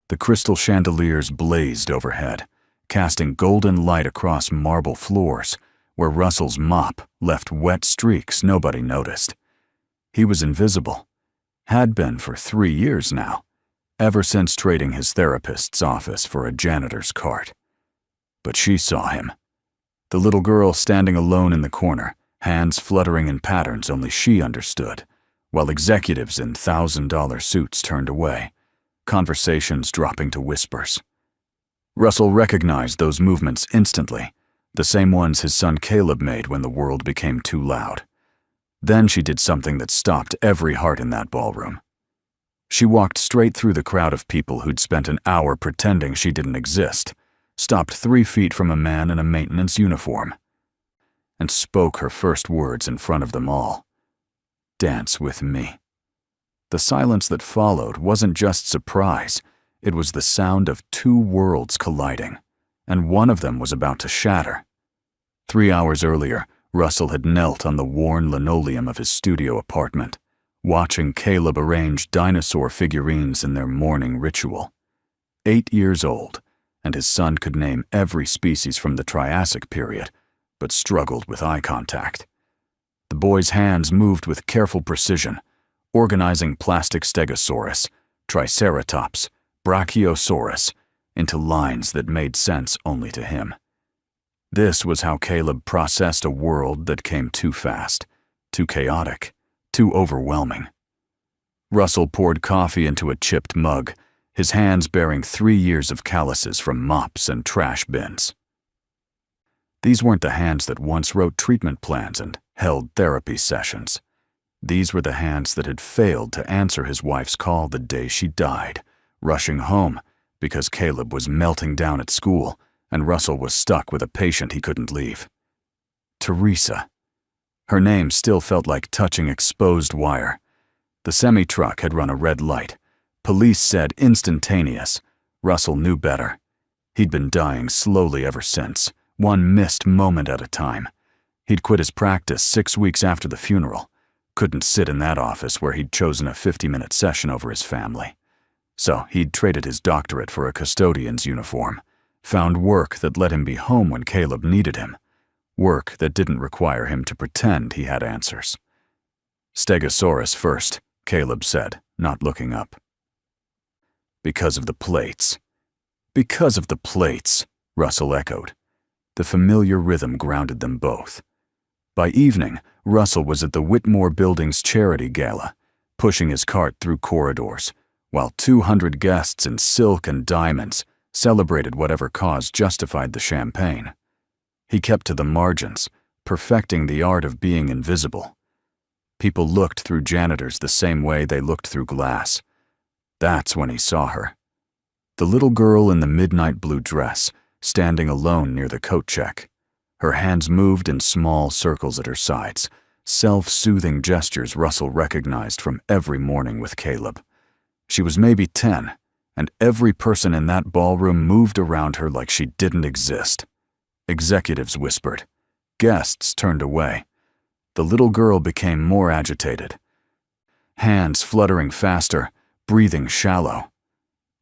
The crystal chandeliers blazed overhead, casting golden light across marble floors, where Russell's mop left wet streaks nobody noticed. He was invisible. Had been for 3 years now, ever since trading his therapist's office for a janitor's cart. But she saw him. The little girl standing alone in the corner, hands fluttering in patterns only she understood, while executives in $1,000 suits turned away, conversations dropping to whispers. Russell recognized those movements instantly, the same ones his son Caleb made when the world became too loud. Then she did something that stopped every heart in that ballroom. She walked straight through the crowd of people who'd spent an hour pretending she didn't exist, stopped 3 feet from a man in a maintenance uniform, and spoke her first words in front of them all. "Dance with me." The silence that followed wasn't just surprise, it was the sound of 2 worlds colliding, and one of them was about to shatter. 3 hours earlier, Russell had knelt on the worn linoleum of his studio apartment, watching Caleb arrange dinosaur figurines in their morning ritual. 8 years old, and his son could name every species from the Triassic period, but struggled with eye contact. The boy's hands moved with careful precision, organizing plastic stegosaurus, triceratops, brachiosaurus into lines that made sense only to him. This was how Caleb processed a world that came too fast, too chaotic, too overwhelming. Russell poured coffee into a chipped mug, his hands bearing 3 years of calluses from mops and trash bins. These weren't the hands that once wrote treatment plans and held therapy sessions. These were the hands that had failed to answer his wife's call the day she died, rushing home because Caleb was melting down at school and Russell was stuck with a patient he couldn't leave. Teresa. Her name still felt like touching exposed wire. The semi-truck had run a red light. Police said instantaneous. Russell knew better. He'd been dying slowly ever since, one missed moment at a time. He'd quit his practice 6 weeks after the funeral. Couldn't sit in that office where he'd chosen a 50-minute session over his family. So he'd traded his doctorate for a custodian's uniform, found work that let him be home when Caleb needed him, work that didn't require him to pretend he had answers. "Stegosaurus first," Caleb said, not looking up. "Because of the plates." "Because of the plates," Russell echoed. The familiar rhythm grounded them both. By evening, Russell was at the Whitmore Building's charity gala, pushing his cart through corridors, while 200 guests in silk and diamonds celebrated whatever cause justified the champagne. He kept to the margins, perfecting the art of being invisible. People looked through janitors the same way they looked through glass. That's when he saw her. The little girl in the midnight blue dress, standing alone near the coat check. Her hands moved in small circles at her sides, self-soothing gestures Russell recognized from every morning with Caleb. She was maybe 10, and every person in that ballroom moved around her like she didn't exist. Executives whispered. Guests turned away. The little girl became more agitated. Hands fluttering faster, breathing shallow.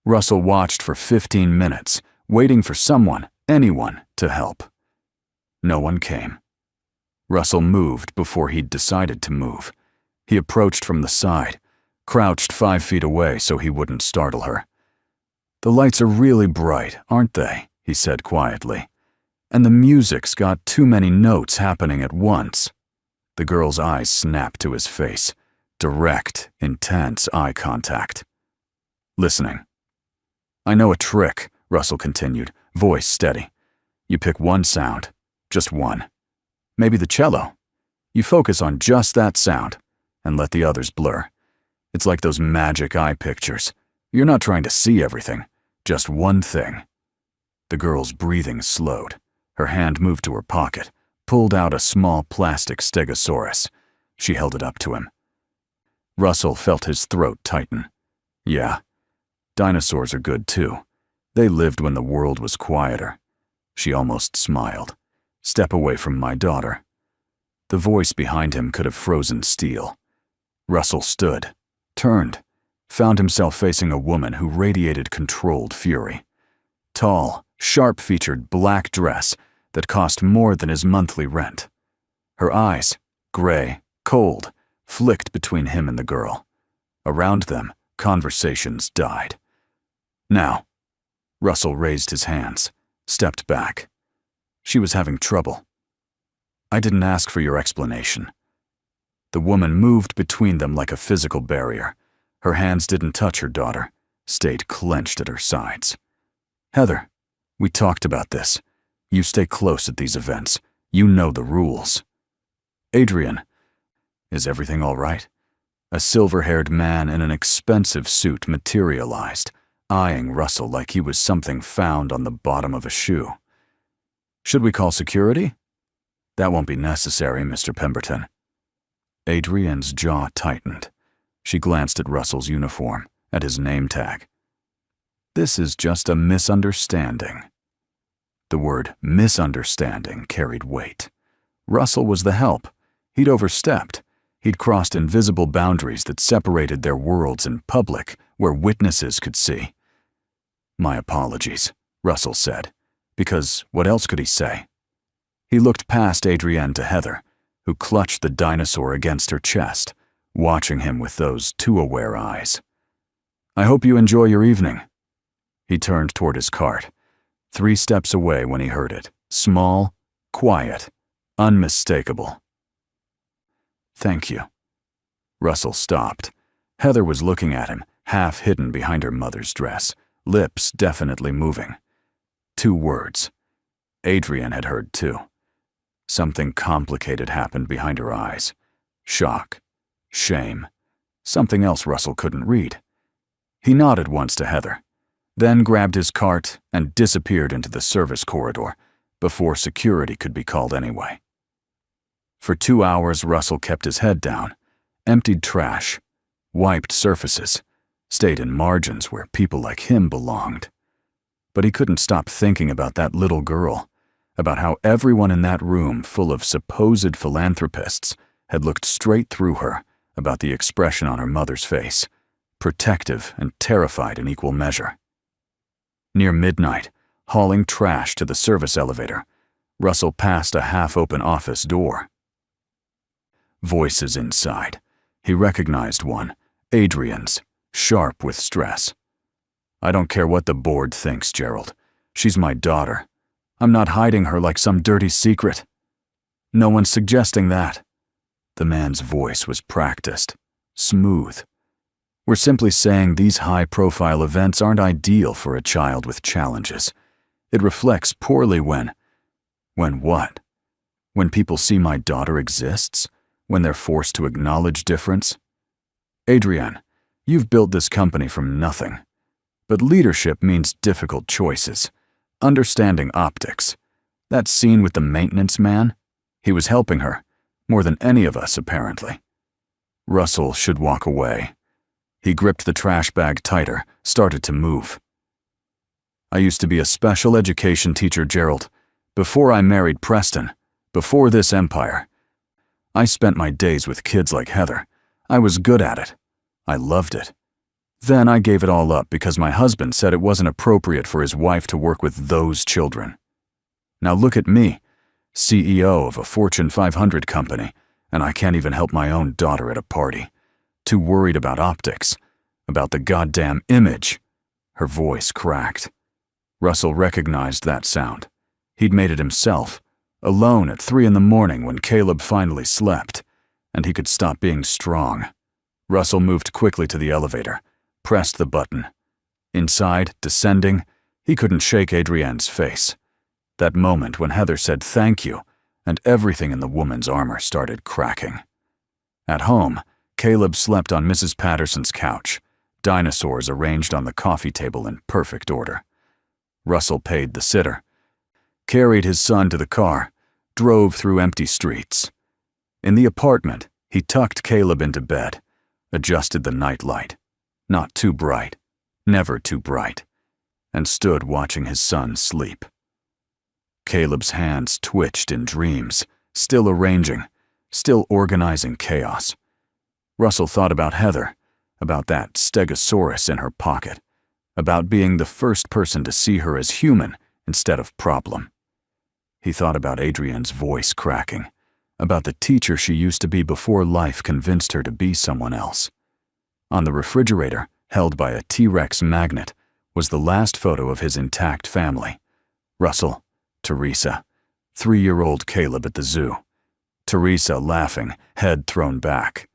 Russell watched for 15 minutes, waiting for someone, anyone, to help. No one came. Russell moved before he'd decided to move. He approached from the side, crouched 5 feet away so he wouldn't startle her. "The lights are really bright, aren't they?" he said quietly. "And the music's got too many notes happening at once." The girl's eyes snapped to his face, direct, intense eye contact. "Listening." "I know a trick," Russell continued, voice steady. "You pick one sound, just one. Maybe the cello. You focus on just that sound, and let the others blur. It's like those magic eye pictures. You're not trying to see everything, just one thing." The girl's breathing slowed. Her hand moved to her pocket, pulled out a small plastic stegosaurus. She held it up to him. Russell felt his throat tighten. "Yeah, dinosaurs are good too. They lived when the world was quieter." She almost smiled. "Step away from my daughter." The voice behind him could have frozen steel. Russell stood, turned, found himself facing a woman who radiated controlled fury. Tall, sharp-featured black dress that cost more than his monthly rent. Her eyes, gray, cold, flicked between him and the girl. Around them, conversations died. Now, Russell raised his hands, stepped back. She was having trouble. I didn't ask for your explanation. The woman moved between them like a physical barrier. Her hands didn't touch her daughter, stayed clenched at her sides. Heather, we talked about this. You stay close at these events. You know the rules. Adrian, is everything all right? A silver-haired man in an expensive suit materialized, eyeing Russell like he was something found on the bottom of a shoe. Should we call security? That won't be necessary, Mr. Pemberton. Adrian's jaw tightened. She glanced at Russell's uniform, at his name tag. This is just a misunderstanding. The word misunderstanding carried weight. Russell was the help. He'd overstepped. He'd crossed invisible boundaries that separated their worlds in public, where witnesses could see. My apologies, Russell said, because what else could he say? He looked past Adrienne to Heather, who clutched the dinosaur against her chest, watching him with those too aware eyes. I hope you enjoy your evening. He turned toward his cart, 3 steps away when he heard it, small, quiet, unmistakable. Thank you. Russell stopped. Heather was looking at him, half hidden behind her mother's dress, lips definitely moving. 2 words. Adrian had heard too. Something complicated happened behind her eyes. Shock. Shame. Something else Russell couldn't read. He nodded once to Heather, then grabbed his cart and disappeared into the service corridor before security could be called anyway. For 2 hours, Russell kept his head down, emptied trash, wiped surfaces, stayed in margins where people like him belonged. But he couldn't stop thinking about that little girl, about how everyone in that room full of supposed philanthropists had looked straight through her, about the expression on her mother's face, protective and terrified in equal measure. Near midnight, hauling trash to the service elevator, Russell passed a half-open office door. Voices inside. He recognized one, Adrian's, sharp with stress. I don't care what the board thinks, Gerald. She's my daughter. I'm not hiding her like some dirty secret. No one's suggesting that. The man's voice was practiced, smooth. We're simply saying these high-profile events aren't ideal for a child with challenges. It reflects poorly when what? When people see my daughter exists? When they're forced to acknowledge difference? Adrienne, you've built this company from nothing. But leadership means difficult choices. Understanding optics. That scene with the maintenance man? He was helping her, more than any of us, apparently. Russell should walk away. He gripped the trash bag tighter, started to move. I used to be a special education teacher, Gerald. Before I married Preston, before this empire. I spent my days with kids like Heather. I was good at it. I loved it. Then I gave it all up because my husband said it wasn't appropriate for his wife to work with those children. Now look at me, CEO of a Fortune 500 company, and I can't even help my own daughter at a party. Too worried about optics, about the goddamn image. Her voice cracked. Russell recognized that sound. He'd made it himself, alone at 3 a.m. when Caleb finally slept, and he could stop being strong. Russell moved quickly to the elevator, pressed the button. Inside, descending, he couldn't shake Adrienne's face. That moment when Heather said thank you, and everything in the woman's armor started cracking. At home, Caleb slept on Mrs. Patterson's couch, dinosaurs arranged on the coffee table in perfect order. Russell paid the sitter, carried his son to the car, drove through empty streets. In the apartment, he tucked Caleb into bed, adjusted the nightlight, not too bright, never too bright, and stood watching his son sleep. Caleb's hands twitched in dreams, still arranging, still organizing chaos. Russell thought about Heather, about that stegosaurus in her pocket, about being the first person to see her as human instead of problem. He thought about Adrienne's voice cracking, about the teacher she used to be before life convinced her to be someone else. On the refrigerator, held by a T-Rex magnet, was the last photo of his intact family. Russell, Teresa, 3-year-old Caleb at the zoo. Teresa laughing, head thrown back.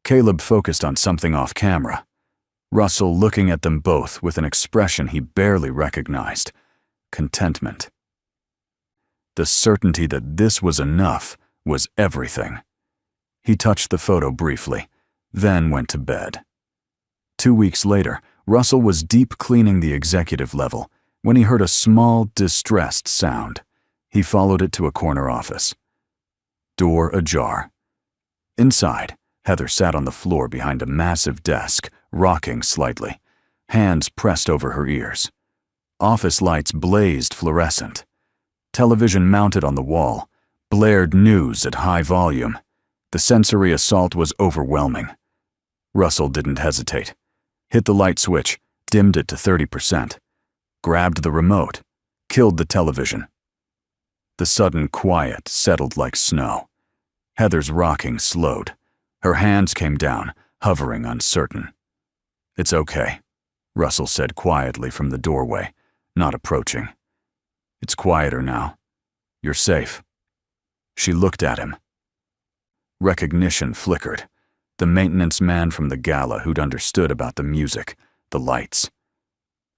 Caleb focused on something off camera. Russell looking at them both with an expression he barely recognized. Contentment. The certainty that this was enough was everything. He touched the photo briefly, then went to bed. 2 weeks later, Russell was deep cleaning the executive level when he heard a small, distressed sound. He followed it to a corner office. Door ajar. Inside, Heather sat on the floor behind a massive desk, rocking slightly, hands pressed over her ears. Office lights blazed fluorescent. Television mounted on the wall blared news at high volume. The sensory assault was overwhelming. Russell didn't hesitate. Hit the light switch, dimmed it to 30%, grabbed the remote, killed the television. The sudden quiet settled like snow. Heather's rocking slowed. Her hands came down, hovering uncertain. "It's okay," Russell said quietly from the doorway, not approaching. "It's quieter now. You're safe." She looked at him. Recognition flickered. The maintenance man from the Gala who'd understood about the music, the lights.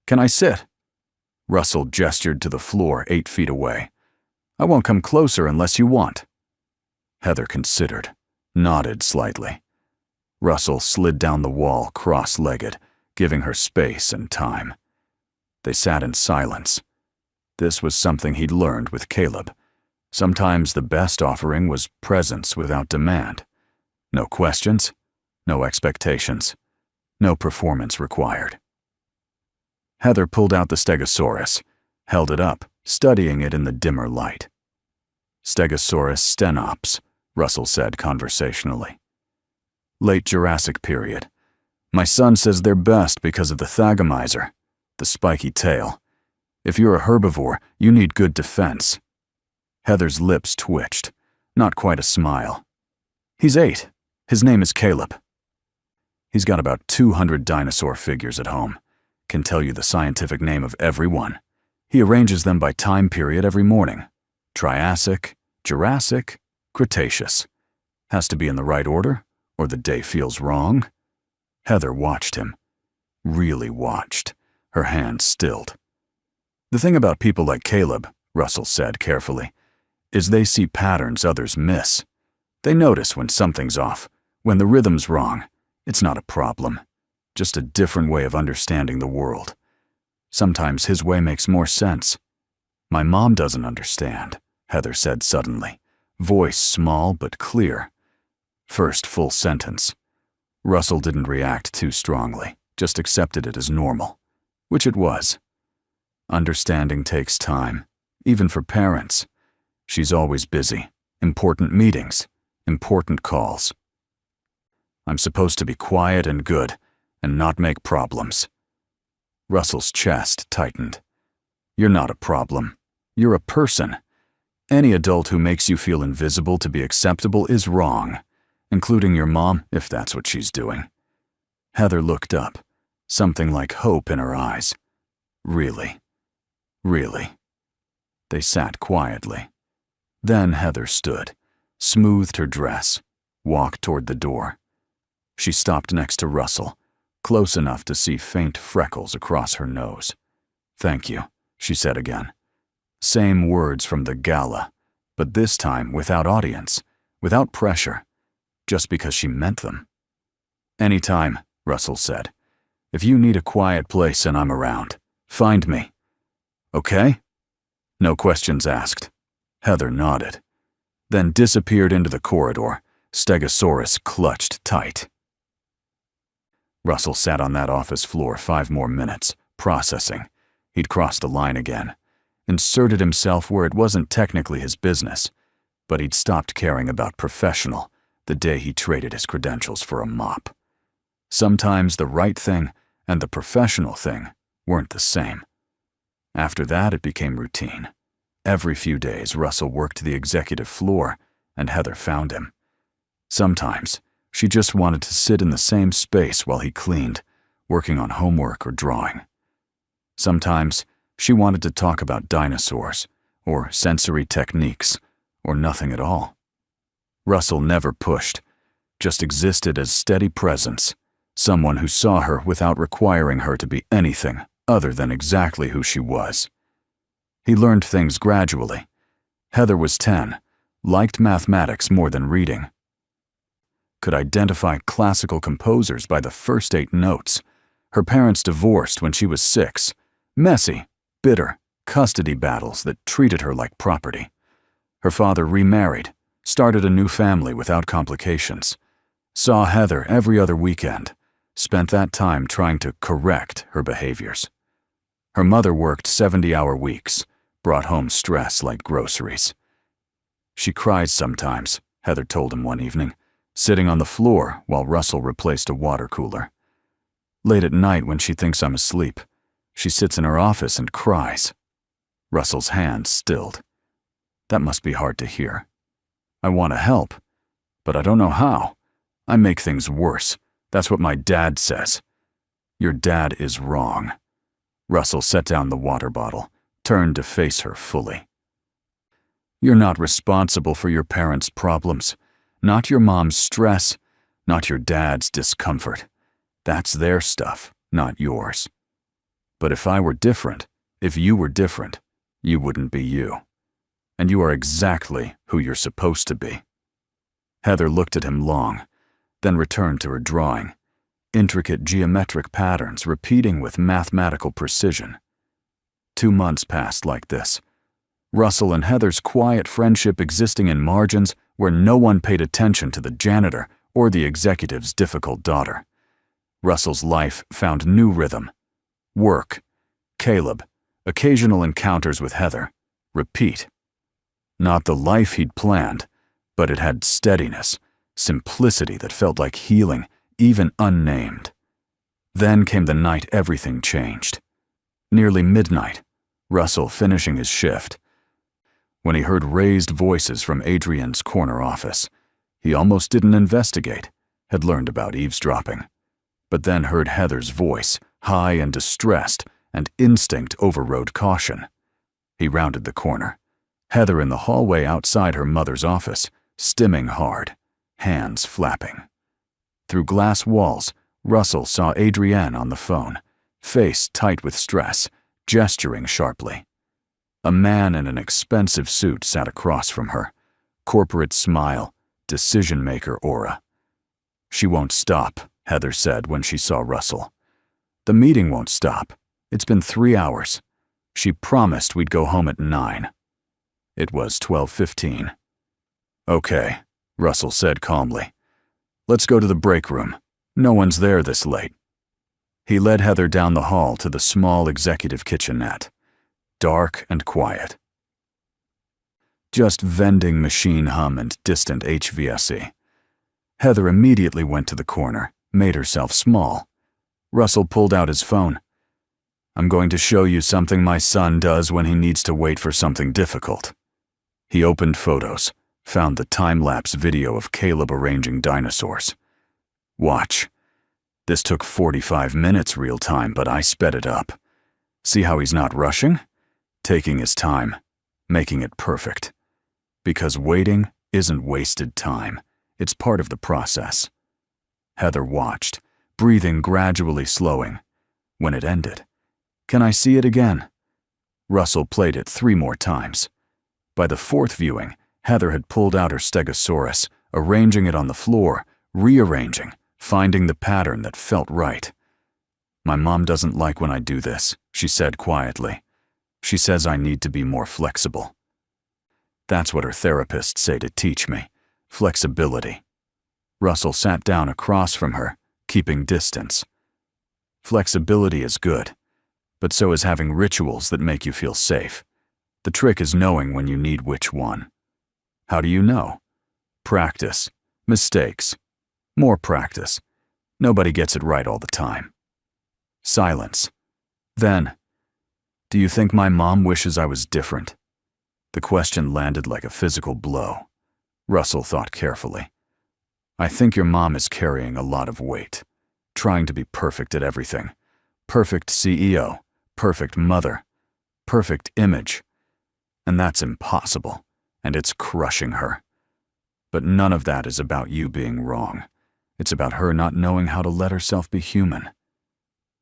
"Can I sit?" Russell gestured to the floor 8 feet away. "I won't come closer unless you want." Heather considered, nodded slightly. Russell slid down the wall cross-legged, giving her space and time. They sat in silence. This was something he'd learned with Caleb. Sometimes the best offering was presence without demand. No questions, no expectations, no performance required. Heather pulled out the Stegosaurus, held it up, studying it in the dimmer light. "Stegosaurus stenops," Russell said conversationally. "Late Jurassic period. My son says they're best because of the thagomizer, the spiky tail. If you're a herbivore, you need good defense." Heather's lips twitched, not quite a smile. "He's 8. His name is Caleb. He's got about 200 dinosaur figures at home. Can tell you the scientific name of every one. He arranges them by time period every morning. Triassic, Jurassic, Cretaceous. Has to be in the right order, or the day feels wrong." Heather watched him. Really watched, her hands stilled. "The thing about people like Caleb," Russell said carefully, "is they see patterns others miss. They notice when something's off, when the rhythm's wrong. It's not a problem, just a different way of understanding the world. Sometimes his way makes more sense." "My mom doesn't understand," Heather said suddenly, voice small but clear. First full sentence. Russell didn't react too strongly, just accepted it as normal, which it was. Understanding takes time, even for parents. She's always busy. Important meetings, important calls. "I'm supposed to be quiet and good, and not make problems." Russell's chest tightened. "You're not a problem. You're a person. Any adult who makes you feel invisible to be acceptable is wrong, including your mom, if that's what she's doing." Heather looked up, something like hope in her eyes. "Really? Really?" They sat quietly. Then Heather stood, smoothed her dress, walked toward the door. She stopped next to Russell, close enough to see faint freckles across her nose. "Thank you," she said again. Same words from the Gala, but this time without audience, without pressure, just because she meant them. "Anytime," Russell said. "If you need a quiet place and I'm around, find me. Okay?" No questions asked. Heather nodded, then disappeared into the corridor, Stegosaurus clutched tight. Russell sat on that office floor 5 more minutes, processing. He'd crossed the line again, inserted himself where it wasn't technically his business, but he'd stopped caring about professional the day he traded his credentials for a mop. Sometimes the right thing and the professional thing weren't the same. After that, it became routine. Every few days, Russell worked the executive floor, and Heather found him. Sometimes, she just wanted to sit in the same space while he cleaned, working on homework or drawing. Sometimes, she wanted to talk about dinosaurs, or sensory techniques, or nothing at all. Russell never pushed, just existed as steady presence, someone who saw her without requiring her to be anything other than exactly who she was. He learned things gradually. Heather was 10, liked mathematics more than reading, could identify classical composers by the first 8 notes. Her parents divorced when she was 6. Messy, bitter, custody battles that treated her like property. Her father remarried, started a new family without complications. Saw Heather every other weekend, spent that time trying to correct her behaviors. Her mother worked 70-hour weeks, brought home stress like groceries. She cries sometimes, Heather told him one evening, sitting on the floor while Russell replaced a water cooler. Late at night when she thinks I'm asleep, she sits in her office and cries. Russell's hand stilled. That must be hard to hear. I want to help, but I don't know how. I make things worse. That's what my dad says. Your dad is wrong. Russell set down the water bottle, turned to face her fully. You're not responsible for your parents' problems. Not your mom's stress, not your dad's discomfort. That's their stuff, not yours. But if I were different, if you were different, you wouldn't be you. And you are exactly who you're supposed to be. Heather looked at him long, then returned to her drawing, intricate geometric patterns repeating with mathematical precision. 2 months passed like this. Russell and Heather's quiet friendship existing in margins where no one paid attention to the janitor or the executive's difficult daughter. Russell's life found new rhythm. Work, Caleb, occasional encounters with Heather, repeat. Not the life he'd planned, but it had steadiness, simplicity that felt like healing, even unnamed. Then came the night everything changed. Nearly midnight, Russell finishing his shift. When he heard raised voices from Adrian's corner office, he almost didn't investigate, had learned about eavesdropping, but then heard Heather's voice, high and distressed, and instinct overrode caution. He rounded the corner. Heather in the hallway outside her mother's office, stimming hard, hands flapping. Through glass walls, Russell saw Adrienne on the phone, face tight with stress, gesturing sharply. A man in an expensive suit sat across from her, corporate smile, decision-maker aura. She won't stop, Heather said when she saw Russell. The meeting won't stop. It's been 3 hours. She promised we'd go home at 9. It was 12:15. Okay, Russell said calmly. Let's go to the break room. No one's there this late. He led Heather down the hall to the small executive kitchenette. Dark and quiet. Just vending machine hum and distant HVAC. Heather immediately went to the corner, made herself small. Russell pulled out his phone. I'm going to show you something my son does when he needs to wait for something difficult. He opened photos, found the time-lapse video of Caleb arranging dinosaurs. Watch. This took 45 minutes real time, but I sped it up. See how he's not rushing? Taking his time, making it perfect. Because waiting isn't wasted time. It's part of the process. Heather watched, breathing gradually slowing. When it ended, can I see it again? Russell played it 3 more times. By the 4th viewing, Heather had pulled out her stegosaurus, arranging it on the floor, rearranging, finding the pattern that felt right. My mom doesn't like when I do this, she said quietly. She says I need to be more flexible. That's what her therapists say to teach me, flexibility. Russell sat down across from her, keeping distance. Flexibility is good, but so is having rituals that make you feel safe. The trick is knowing when you need which one. How do you know? Practice, mistakes, more practice. Nobody gets it right all the time. Silence. Then, do you think my mom wishes I was different? The question landed like a physical blow. Russell thought carefully. I think your mom is carrying a lot of weight, trying to be perfect at everything. Perfect CEO, perfect mother, perfect image. And that's impossible, and it's crushing her. But none of that is about you being wrong. It's about her not knowing how to let herself be human.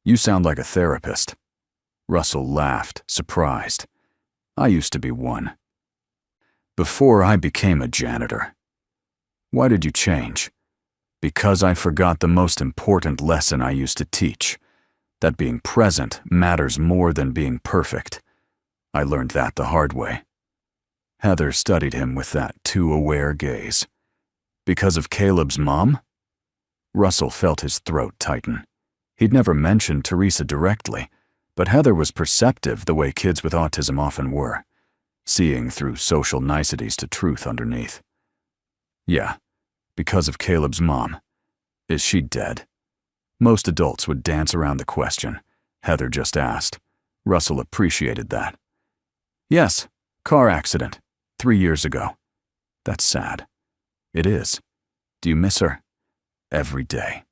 You sound like a therapist. Russell laughed, surprised. I used to be one. Before I became a janitor. Why did you change? Because I forgot the most important lesson I used to teach, that being present matters more than being perfect. I learned that the hard way. Heather studied him with that too aware gaze. Because of Caleb's mom? Russell felt his throat tighten. He'd never mentioned Teresa directly, but Heather was perceptive the way kids with autism often were, seeing through social niceties to truth underneath. Yeah, because of Caleb's mom. Is she dead? Most adults would dance around the question. Heather just asked. Russell appreciated that. Yes, car accident, 3 years ago. That's sad. It is. Do you miss her? Every day.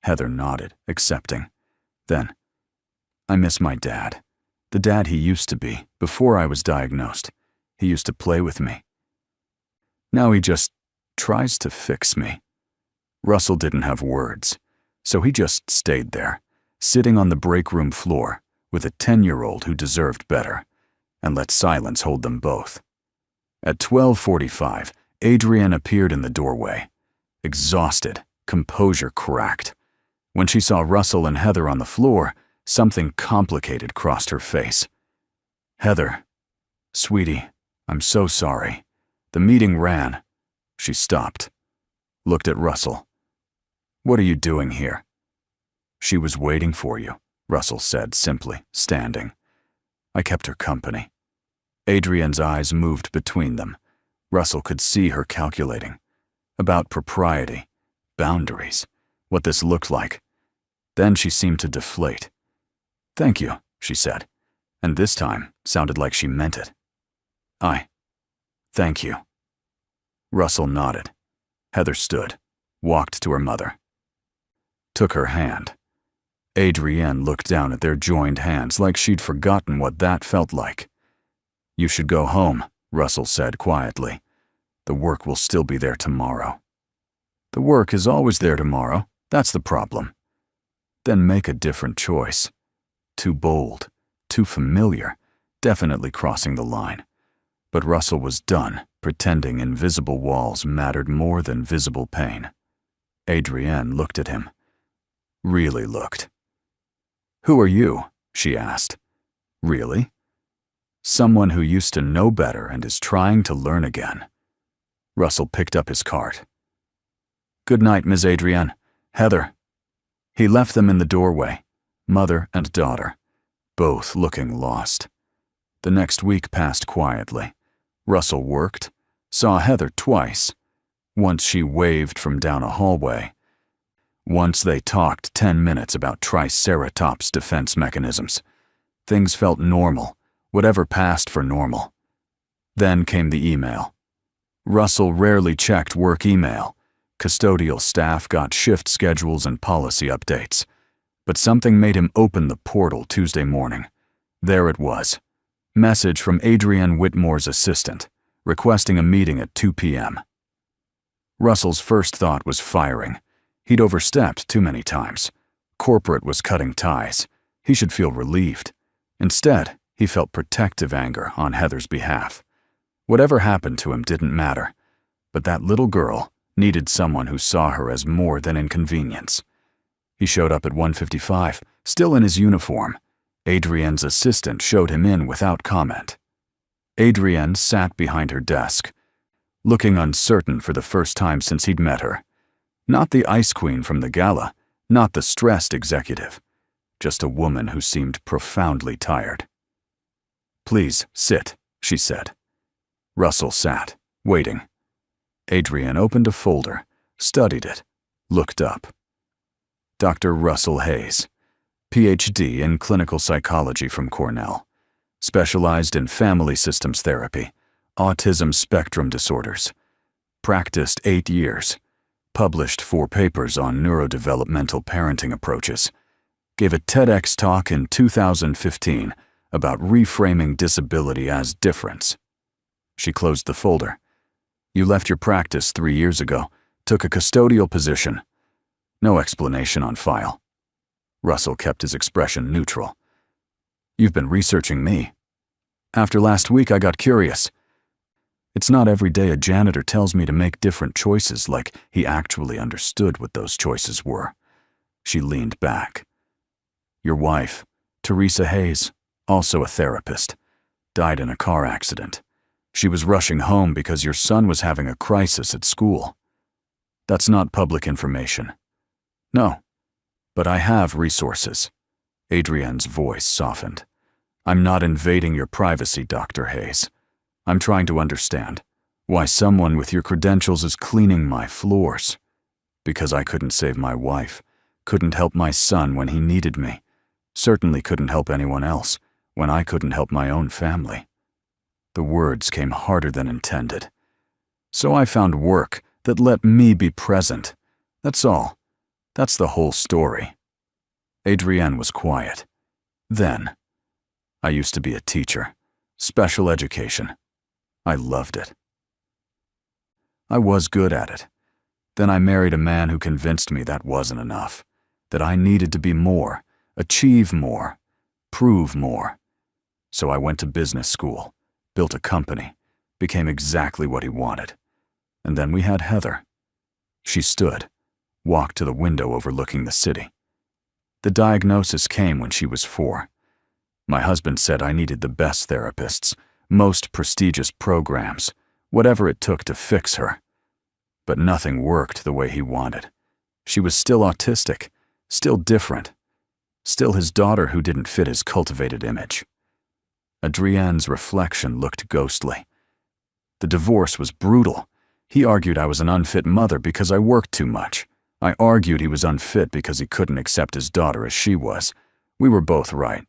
Heather nodded, accepting. Then, I miss my dad. The dad he used to be, before I was diagnosed. He used to play with me. Now he just tries to fix me. Russell didn't have words, so he just stayed there, sitting on the break room floor with a 10-year-old who deserved better, and let silence hold them both. At 12:45, Adrienne appeared in the doorway. Exhausted, composure cracked. When she saw Russell and Heather on the floor, something complicated crossed her face. Heather, sweetie, I'm so sorry. The meeting ran. She stopped, looked at Russell. What are you doing here? She was waiting for you, Russell said simply, standing. I kept her company. Adrienne's eyes moved between them. Russell could see her calculating. About propriety, boundaries, what this looked like. Then she seemed to deflate. Thank you, she said, and this time sounded like she meant it. Thank you. Russell nodded. Heather stood, walked to her mother. Took her hand. Adrienne looked down at their joined hands like she'd forgotten what that felt like. You should go home, Russell said quietly. The work will still be there tomorrow. The work is always there tomorrow. That's the problem. Then make a different choice. Too bold, too familiar, definitely crossing the line. But Russell was done pretending invisible walls mattered more than visible pain. Adrienne looked at him. Really looked. Who are you? She asked. Really? Someone who used to know better and is trying to learn again. Russell picked up his cart. Good night, Ms. Adrienne. Heather. He left them in the doorway, mother and daughter, both looking lost. The next week passed quietly. Russell worked, saw Heather twice. Once she waved from down a hallway. Once they talked 10 minutes about Triceratops defense mechanisms. Things felt normal, whatever passed for normal. Then came the email. Russell rarely checked work email. Custodial staff got shift schedules and policy updates. But something made him open the portal Tuesday morning. There it was. Message from Adrienne Whitmore's assistant, requesting a meeting at 2 p.m. Russell's first thought was firing. He'd overstepped too many times. Corporate was cutting ties. He should feel relieved. Instead, he felt protective anger on Heather's behalf. Whatever happened to him didn't matter. But that little girl needed someone who saw her as more than inconvenience. He showed up at 1:55, still in his uniform. Adrienne's assistant showed him in without comment. Adrienne sat behind her desk, looking uncertain for the first time since he'd met her. Not the ice queen from the Gala, not the stressed executive. Just a woman who seemed profoundly tired. Please, sit, she said. Russell sat, waiting. Adrienne opened a folder, studied it, looked up. Dr. Russell Hayes, Ph.D. in clinical psychology from Cornell, specialized in family systems therapy, autism spectrum disorders, practiced 8 years, published 4 papers on neurodevelopmental parenting approaches, gave a TEDx talk in 2015 about reframing disability as difference. She closed the folder. You left your practice 3 years ago, took a custodial position. No explanation on file. Russell kept his expression neutral. You've been researching me. After last week, I got curious. It's not every day a janitor tells me to make different choices like he actually understood what those choices were. She leaned back. Your wife, Teresa Hayes, also a therapist, died in a car accident. She was rushing home because your son was having a crisis at school. That's not public information. No, but I have resources. Adrienne's voice softened. I'm not invading your privacy, Dr. Hayes. I'm trying to understand why someone with your credentials is cleaning my floors. Because I couldn't save my wife, couldn't help my son when he needed me, certainly couldn't help anyone else when I couldn't help my own family. The words came harder than intended. So I found work that let me be present. That's all. That's the whole story. Adrienne was quiet. Then, I used to be a teacher, special education. I loved it. I was good at it. Then I married a man who convinced me that wasn't enough, that I needed to be more, achieve more, prove more. So I went to business school, built a company, became exactly what he wanted. And then we had Heather. She stood, walked to the window overlooking the city. The diagnosis came when she was 4. My husband said I needed the best therapists, most prestigious programs, whatever it took to fix her. But nothing worked the way he wanted. She was still autistic, still different, still his daughter who didn't fit his cultivated image. Adrienne's reflection looked ghostly. The divorce was brutal. He argued I was an unfit mother because I worked too much. I argued he was unfit because he couldn't accept his daughter as she was. We were both right.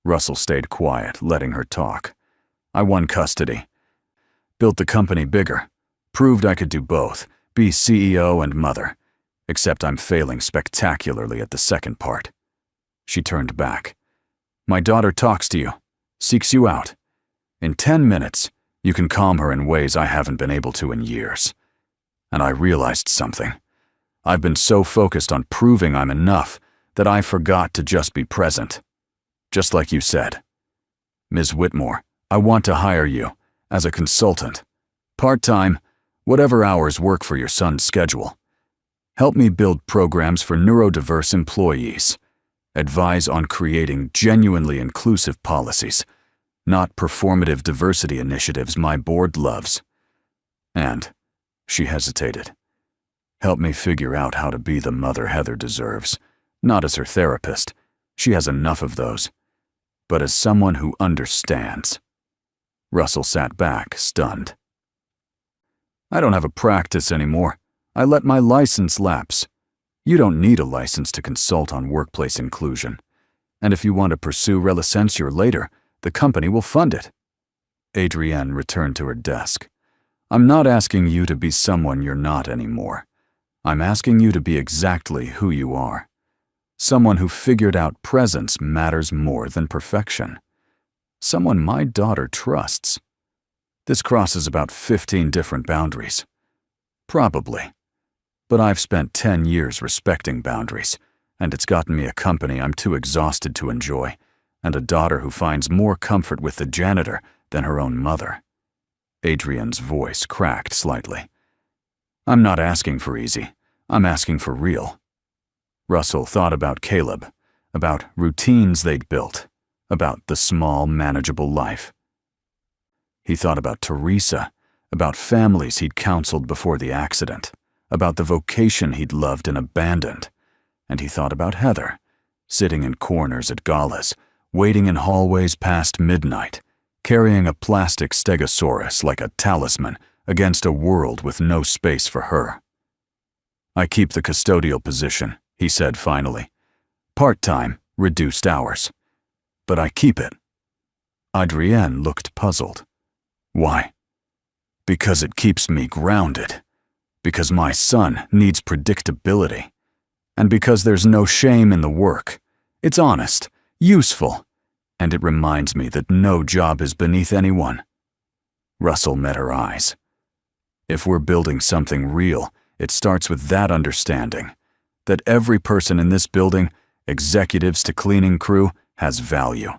Russell stayed quiet, letting her talk. I won custody. Built the company bigger. Proved I could do both, be CEO and mother. Except I'm failing spectacularly at the second part. She turned back. My daughter talks to you, seeks you out. In 10 minutes, you can calm her in ways I haven't been able to in years. And I realized something. I've been so focused on proving I'm enough that I forgot to just be present. Just like you said. Ms. Whitmore, I want to hire you as a consultant. Part-time, whatever hours work for your son's schedule. Help me build programs for neurodiverse employees. Advise on creating genuinely inclusive policies, not performative diversity initiatives my board loves. And, she hesitated, help me figure out how to be the mother Heather deserves, not as her therapist, she has enough of those, but as someone who understands. Russell sat back, stunned. I don't have a practice anymore. I let my license lapse. You don't need a license to consult on workplace inclusion. And if you want to pursue relicensure later, the company will fund it. Adrienne returned to her desk. I'm not asking you to be someone you're not anymore. I'm asking you to be exactly who you are. Someone who figured out presence matters more than perfection. Someone my daughter trusts. This crosses about 15 different boundaries. Probably. But I've spent 10 years respecting boundaries, and it's gotten me a company I'm too exhausted to enjoy, and a daughter who finds more comfort with the janitor than her own mother. Adrienne's voice cracked slightly. I'm not asking for easy. I'm asking for real. Russell thought about Caleb, about routines they'd built, about the small, manageable life. He thought about Teresa, about families he'd counseled before the accident, about the vocation he'd loved and abandoned. And he thought about Heather, sitting in corners at galas, waiting in hallways past midnight, carrying a plastic stegosaurus like a talisman against a world with no space for her. I keep the custodial position, he said finally. Part-time, reduced hours. But I keep it. Adrienne looked puzzled. Why? Because it keeps me grounded. Because my son needs predictability. And because there's no shame in the work. It's honest, useful, and it reminds me that no job is beneath anyone. Russell met her eyes. If we're building something real, it starts with that understanding. That every person in this building, executives to cleaning crew, has value.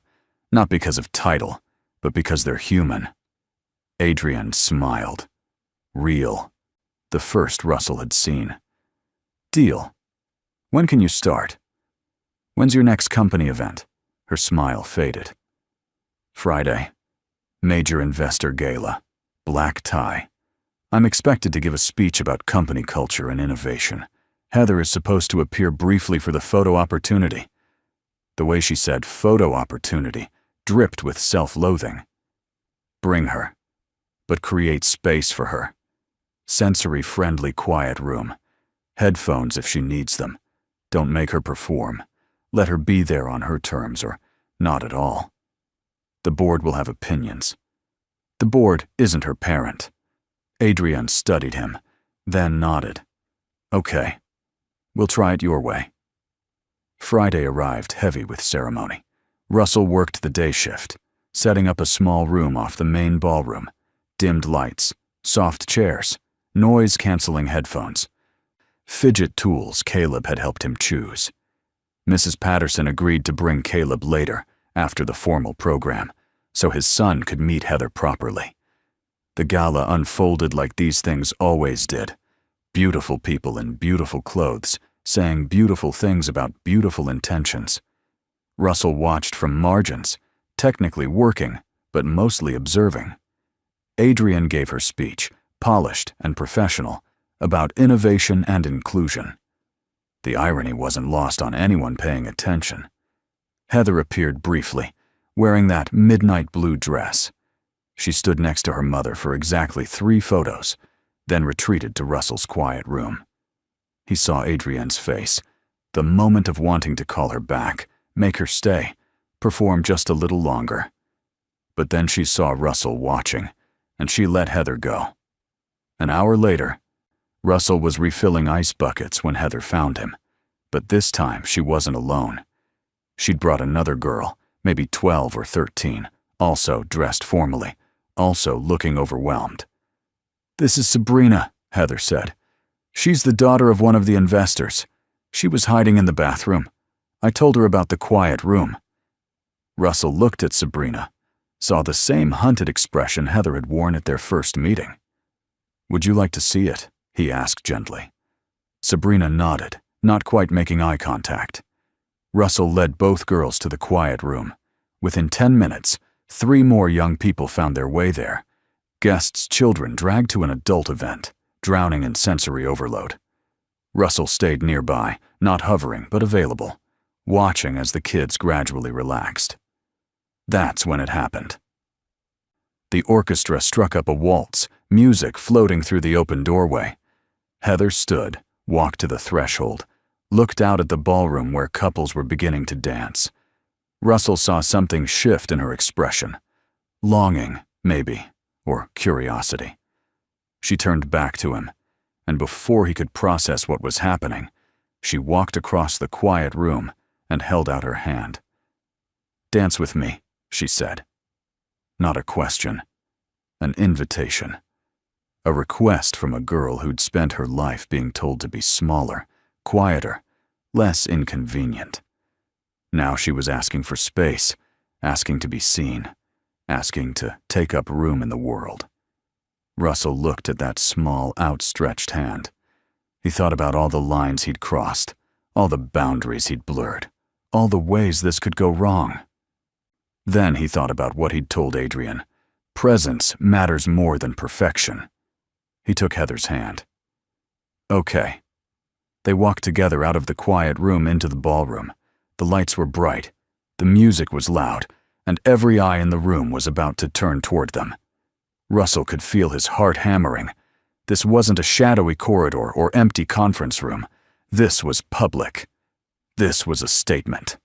Not because of title, but because they're human. Adrienne smiled. Real. The first Russell had seen. Deal. When can you start? When's your next company event? Her smile faded. Friday. Major investor gala. Black tie. I'm expected to give a speech about company culture and innovation. Heather is supposed to appear briefly for the photo opportunity. The way she said photo opportunity dripped with self-loathing. Bring her, but create space for her. Sensory-friendly quiet room. Headphones if she needs them. Don't make her perform. Let her be there on her terms or not at all. The board will have opinions. The board isn't her parent. Adrienne studied him, then nodded. Okay, we'll try it your way. Friday arrived heavy with ceremony. Russell worked the day shift, setting up a small room off the main ballroom. Dimmed lights, soft chairs, noise-canceling headphones. Fidget tools Caleb had helped him choose. Mrs. Patterson agreed to bring Caleb later, after the formal program, so his son could meet Heather properly. The gala unfolded like these things always did. Beautiful people in beautiful clothes, saying beautiful things about beautiful intentions. Russell watched from margins, technically working, but mostly observing. Adrienne gave her speech, polished and professional, about innovation and inclusion. The irony wasn't lost on anyone paying attention. Heather appeared briefly, wearing that midnight blue dress. She stood next to her mother for exactly 3 photos, then retreated to Russell's quiet room. He saw Adrienne's face, the moment of wanting to call her back, make her stay, perform just a little longer. But then she saw Russell watching, and she let Heather go. An hour later, Russell was refilling ice buckets when Heather found him, but this time she wasn't alone. She'd brought another girl, maybe 12 or 13, also dressed formally, also looking overwhelmed. "This is Sabrina," Heather said. "She's the daughter of one of the investors. She was hiding in the bathroom. I told her about the quiet room." Russell looked at Sabrina, saw the same hunted expression Heather had worn at their first meeting. "Would you like to see it?" he asked gently. Sabrina nodded, not quite making eye contact. Russell led both girls to the quiet room. Within 10 minutes, 3 more young people found their way there. Guests' children dragged to an adult event, drowning in sensory overload. Russell stayed nearby, not hovering but available, watching as the kids gradually relaxed. That's when it happened. The orchestra struck up a waltz, music floating through the open doorway. Heather stood, walked to the threshold, looked out at the ballroom where couples were beginning to dance. Russell saw something shift in her expression. Longing, maybe, or curiosity. She turned back to him, and before he could process what was happening, she walked across the quiet room and held out her hand. "Dance with me," she said. Not a question, an invitation. A request from a girl who'd spent her life being told to be smaller, quieter, less inconvenient. Now she was asking for space, asking to be seen, asking to take up room in the world. Russell looked at that small, outstretched hand. He thought about all the lines he'd crossed, all the boundaries he'd blurred, all the ways this could go wrong. Then he thought about what he'd told Adrienne. Presence matters more than perfection. He took Heather's hand. "Okay." They walked together out of the quiet room into the ballroom. The lights were bright, the music was loud, and every eye in the room was about to turn toward them. Russell could feel his heart hammering. This wasn't a shadowy corridor or empty conference room. This was public. This was a statement.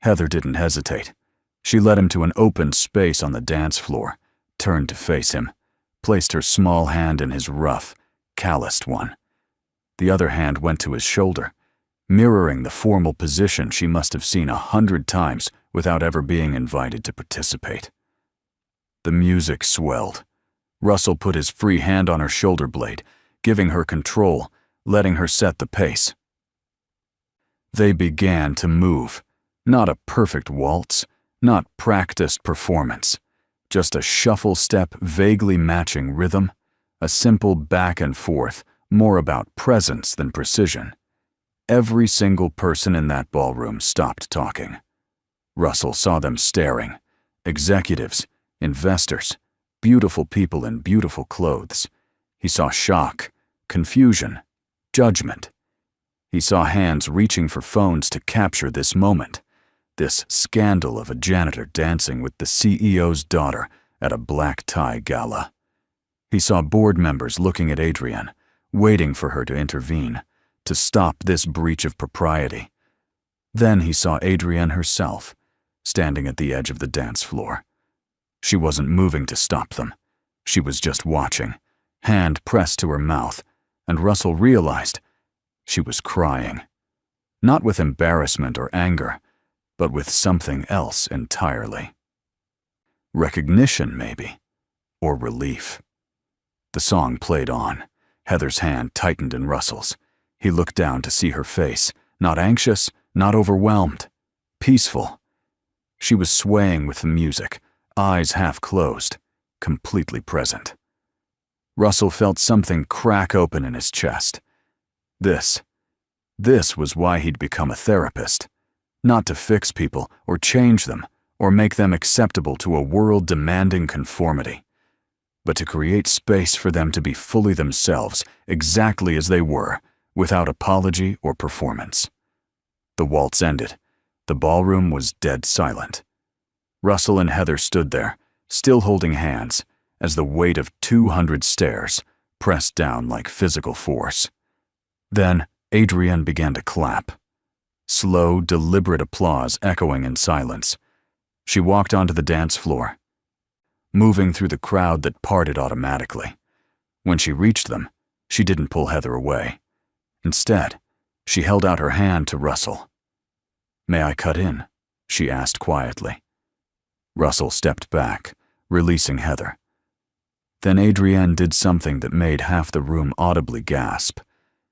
Heather didn't hesitate. She led him to an open space on the dance floor, turned to face him, placed her small hand in his rough, calloused one. The other hand went to his shoulder, mirroring the formal position she must have seen 100 times without ever being invited to participate. The music swelled. Russell put his free hand on her shoulder blade, giving her control, letting her set the pace. They began to move. Not a perfect waltz, not practiced performance, just a shuffle step vaguely matching rhythm, a simple back and forth, more about presence than precision. Every single person in that ballroom stopped talking. Russell saw them staring. Executives, investors, beautiful people in beautiful clothes. He saw shock, confusion, judgment. He saw hands reaching for phones to capture this moment, this scandal of a janitor dancing with the CEO's daughter at a black tie gala. He saw board members looking at Adrienne, waiting for her to intervene, to stop this breach of propriety. Then he saw Adrienne herself, standing at the edge of the dance floor. She wasn't moving to stop them. She was just watching, hand pressed to her mouth, and Russell realized she was crying. Not with embarrassment or anger, but with something else entirely. Recognition, maybe, or relief. The song played on. Heather's hand tightened in Russell's. He looked down to see her face, not anxious, not overwhelmed, peaceful. She was swaying with the music, eyes half closed, completely present. Russell felt something crack open in his chest. This was why he'd become a therapist. Not to fix people or change them or make them acceptable to a world demanding conformity, but to create space for them to be fully themselves, exactly as they were, without apology or performance. The waltz ended. The ballroom was dead silent. Russell and Heather stood there, still holding hands, as the weight of 200 stares pressed down like physical force. Then Adrienne began to clap. Slow, deliberate applause echoing in silence. She walked onto the dance floor, moving through the crowd that parted automatically. When she reached them, she didn't pull Heather away. Instead, she held out her hand to Russell. "May I cut in?" she asked quietly. Russell stepped back, releasing Heather. Then Adrienne did something that made half the room audibly gasp.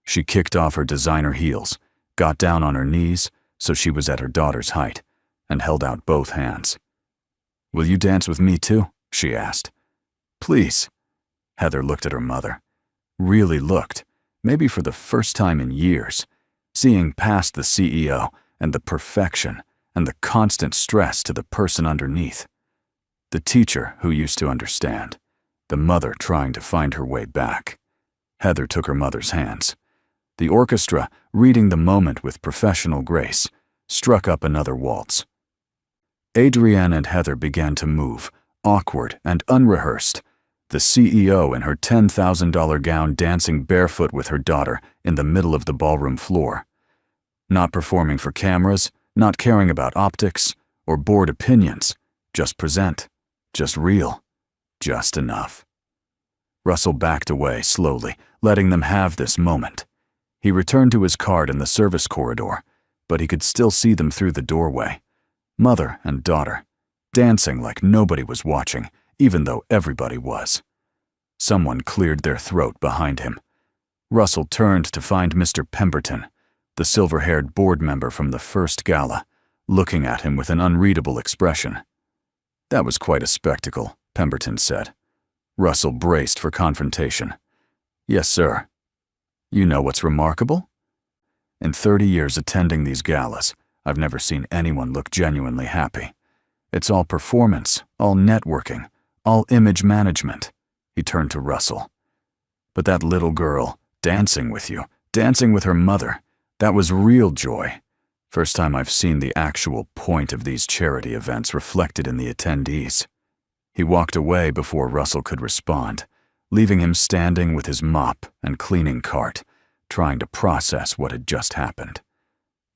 She kicked off her designer heels, got down on her knees so she was at her daughter's height, and held out both hands. "Will you dance with me too?" she asked. "Please." Heather looked at her mother. Really looked, maybe for the first time in years, seeing past the CEO and the perfection and the constant stress to the person underneath. The teacher who used to understand, the mother trying to find her way back. Heather took her mother's hands. The orchestra, reading the moment with professional grace, struck up another waltz. Adrienne and Heather began to move, awkward and unrehearsed, the CEO in her $10,000 gown dancing barefoot with her daughter in the middle of the ballroom floor. Not performing for cameras, not caring about optics or board opinions, just present, just real, just enough. Russell backed away slowly, letting them have this moment. He returned to his card in the service corridor, but he could still see them through the doorway. Mother and daughter, dancing like nobody was watching, even though everybody was. Someone cleared their throat behind him. Russell turned to find Mr. Pemberton, the silver-haired board member from the first gala, looking at him with an unreadable expression. "That was quite a spectacle," Pemberton said. Russell braced for confrontation. "Yes, sir." "You know what's remarkable? In 30 years attending these galas, I've never seen anyone look genuinely happy. It's all performance, all networking, all image management." He turned to Russell. "But that little girl, dancing with you, dancing with her mother, that was real joy. First time I've seen the actual point of these charity events reflected in the attendees." He walked away before Russell could respond, leaving him standing with his mop and cleaning cart, trying to process what had just happened.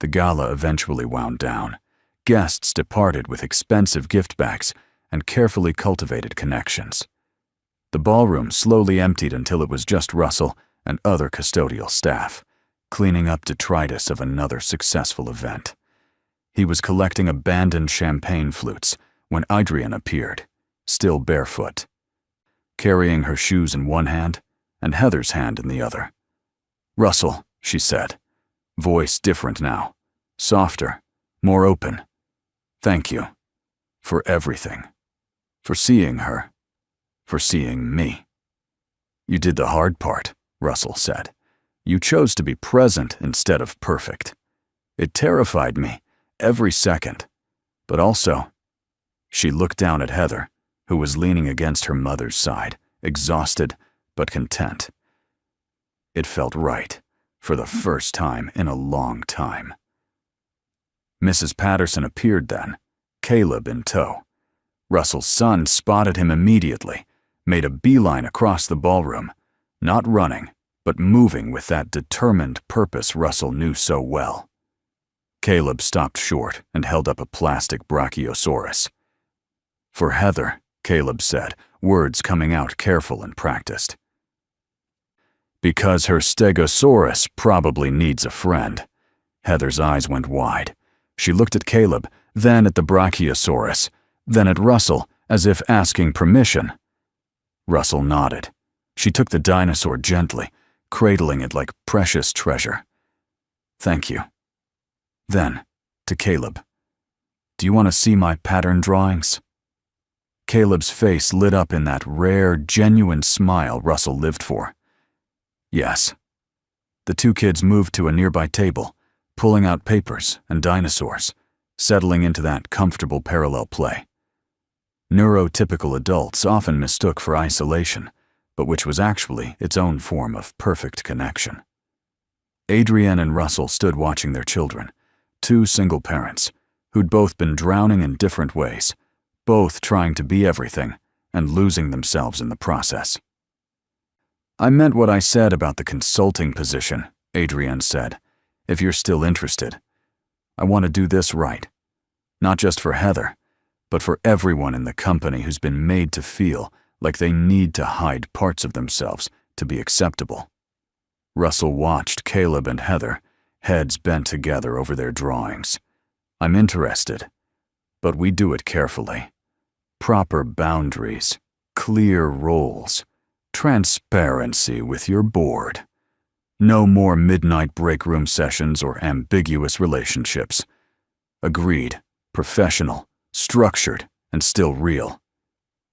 The gala eventually wound down. Guests departed with expensive gift bags and carefully cultivated connections. The ballroom slowly emptied until it was just Russell and other custodial staff, cleaning up detritus of another successful event. He was collecting abandoned champagne flutes when Adrian appeared, still barefoot, carrying her shoes in one hand and Heather's hand in the other. "Russell," she said, voice different now, softer, more open. "Thank you. For everything. For seeing her. For seeing me." "You did the hard part," Russell said. "You chose to be present instead of perfect. It terrified me, every second. But also," she looked down at Heather, who was leaning against her mother's side, exhausted but content. "It felt right, for the first time in a long time." Mrs. Patterson appeared then, Caleb in tow. Russell's son spotted him immediately, made a beeline across the ballroom, not running, but moving with that determined purpose Russell knew so well. Caleb stopped short and held up a plastic brachiosaurus. "For Heather," Caleb said, words coming out careful and practiced. "Because her stegosaurus probably needs a friend." Heather's eyes went wide. She looked at Caleb, then at the brachiosaurus, then at Russell, as if asking permission. Russell nodded. She took the dinosaur gently, cradling it like precious treasure. "Thank you." Then, to Caleb, "Do you want to see my pattern drawings?" Caleb's face lit up in that rare, genuine smile Russell lived for. "Yes." The two kids moved to a nearby table, pulling out papers and dinosaurs, settling into that comfortable parallel play. Neurotypical adults often mistook for isolation, but which was actually its own form of perfect connection. Adrienne and Russell stood watching their children, two single parents, who'd both been drowning in different ways, both trying to be everything and losing themselves in the process. "I meant what I said about the consulting position," Adrienne said, "if you're still interested. I want to do this right. Not just for Heather, but for everyone in the company who's been made to feel like they need to hide parts of themselves to be acceptable." Russell watched Caleb and Heather, heads bent together over their drawings. "I'm interested, but we do it carefully. Proper boundaries, clear roles, transparency with your board. No more midnight break room sessions or ambiguous relationships. Agreed, professional, structured, and still real."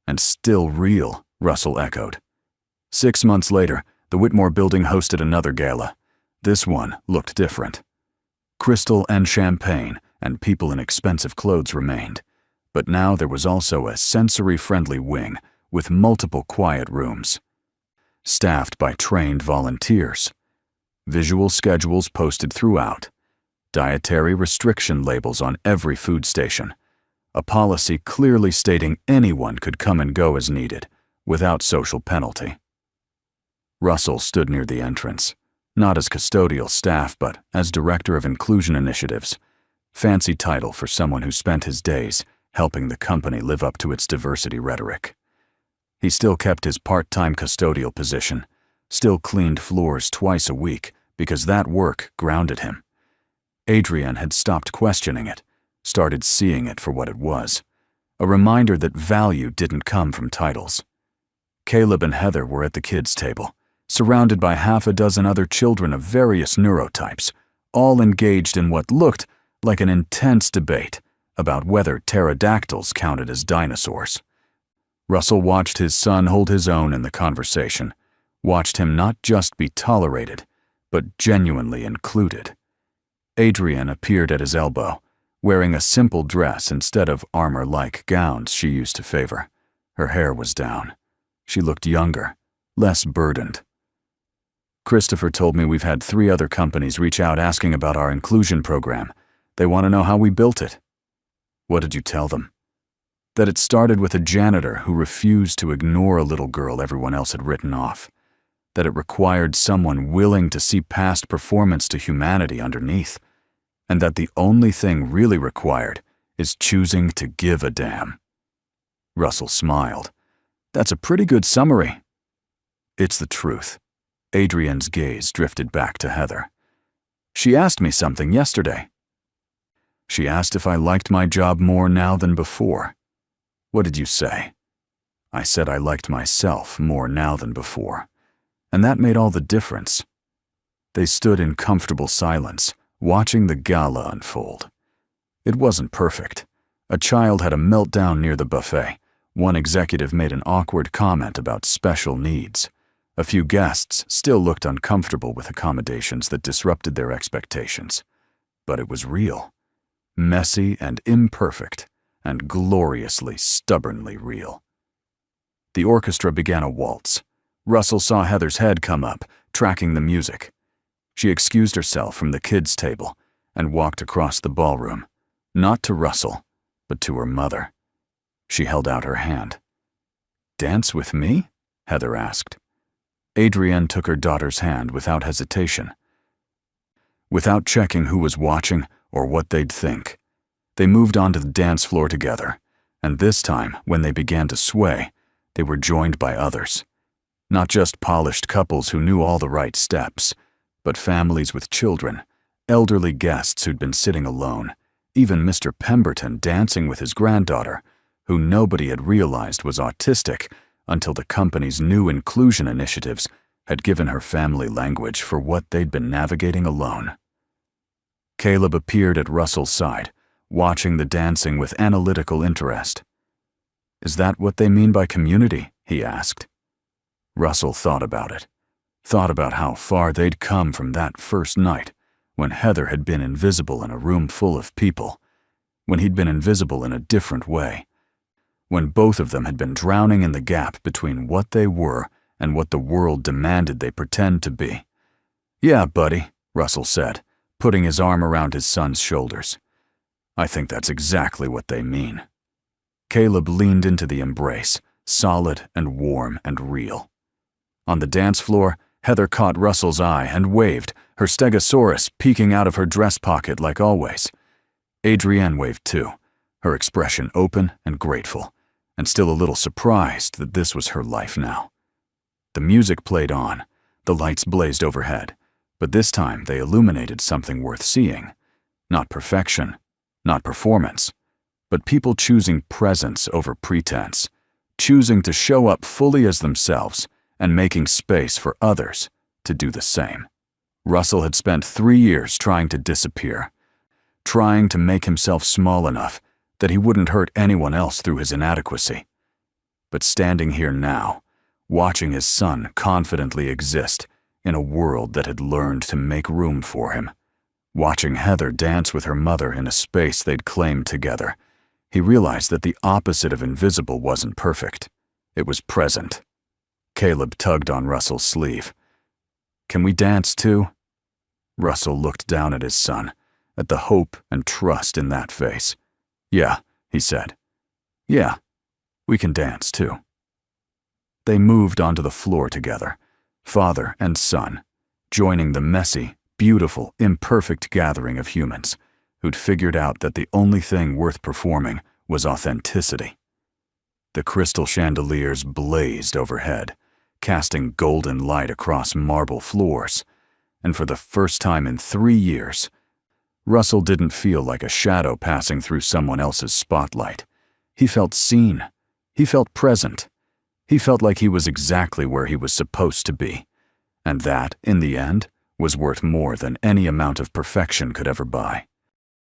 "And still real," Russell echoed. 6 months later, the Whitmore building hosted another gala. This one looked different. Crystal and champagne and people in expensive clothes remained, but now there was also a sensory-friendly wing with multiple quiet rooms, staffed by trained volunteers. Visual schedules posted throughout, dietary restriction labels on every food station, a policy clearly stating anyone could come and go as needed, without social penalty. Russell stood near the entrance, not as custodial staff but as Director of Inclusion Initiatives, fancy title for someone who spent his days helping the company live up to its diversity rhetoric. He still kept his part-time custodial position, still cleaned floors twice a week because that work grounded him. Adrienne had stopped questioning it, started seeing it for what it was, a reminder that value didn't come from titles. Caleb and Heather were at the kids' table, surrounded by half a dozen other children of various neurotypes, all engaged in what looked like an intense debate about whether pterodactyls counted as dinosaurs. Russell watched his son hold his own in the conversation, watched him not just be tolerated, but genuinely included. Adrienne appeared at his elbow, wearing a simple dress instead of armor-like gowns she used to favor. Her hair was down. She looked younger, less burdened. "Christopher told me we've had 3 other companies reach out asking about our inclusion program. They want to know how we built it." "What did you tell them?" "That it started with a janitor who refused to ignore a little girl everyone else had written off. that it required someone willing to see past performance to humanity underneath, and that the only thing really required is choosing to give a damn. Russell smiled. That's a pretty good summary. It's the truth. Adrian's gaze drifted back to Heather. She asked me something yesterday. She asked if I liked my job more now than before. What did you say? I said I liked myself more now than before, and that made all the difference. They stood in comfortable silence, watching the gala unfold. It wasn't perfect. A child had a meltdown near the buffet. One executive made an awkward comment about special needs. A few guests still looked uncomfortable with accommodations that disrupted their expectations. But it was real. Messy and imperfect, and gloriously, stubbornly real. The orchestra began a waltz. Russell saw Heather's head come up, tracking the music. She excused herself from the kids' table and walked across the ballroom, not to Russell, but to her mother. She held out her hand. "Dance with me?" Heather asked. Adrienne took her daughter's hand without hesitation. Without checking who was watching or what they'd think, they moved onto the dance floor together, and this time, when they began to sway, they were joined by others. Not just polished couples who knew all the right steps, but families with children, elderly guests who'd been sitting alone, even Mr. Pemberton dancing with his granddaughter, who nobody had realized was autistic until the company's new inclusion initiatives had given her family language for what they'd been navigating alone. Caleb appeared at Russell's side, watching the dancing with analytical interest. "Is that what they mean by community?" he asked. Russell thought about it. Thought about how far they'd come from that first night, when Heather had been invisible in a room full of people, when he'd been invisible in a different way, when both of them had been drowning in the gap between what they were and what the world demanded they pretend to be. "Yeah, buddy," Russell said, putting his arm around his son's shoulders. "I think that's exactly what they mean." Caleb leaned into the embrace, solid and warm and real. On the dance floor, Heather caught Russell's eye and waved, her stegosaurus peeking out of her dress pocket like always. Adrienne waved too, her expression open and grateful, and still a little surprised that this was her life now. The music played on, the lights blazed overhead, but this time they illuminated something worth seeing. Not perfection, not performance, but people choosing presence over pretense, choosing to show up fully as themselves and making space for others to do the same. Russell had spent 3 years trying to disappear, trying to make himself small enough that he wouldn't hurt anyone else through his inadequacy. But standing here now, watching his son confidently exist in a world that had learned to make room for him, watching Heather dance with her mother in a space they'd claimed together, he realized that the opposite of invisible wasn't perfect. It was present. Caleb tugged on Russell's sleeve. "Can we dance too?" Russell looked down at his son, at the hope and trust in that face. "Yeah," he said. "Yeah, we can dance too." They moved onto the floor together, father and son, joining the messy, beautiful, imperfect gathering of humans who'd figured out that the only thing worth performing was authenticity. The crystal chandeliers blazed overhead, casting golden light across marble floors, and for the first time in 3 years, Russell didn't feel like a shadow passing through someone else's spotlight. He felt seen. He felt present. He felt like he was exactly where he was supposed to be, and that, in the end, was worth more than any amount of perfection could ever buy.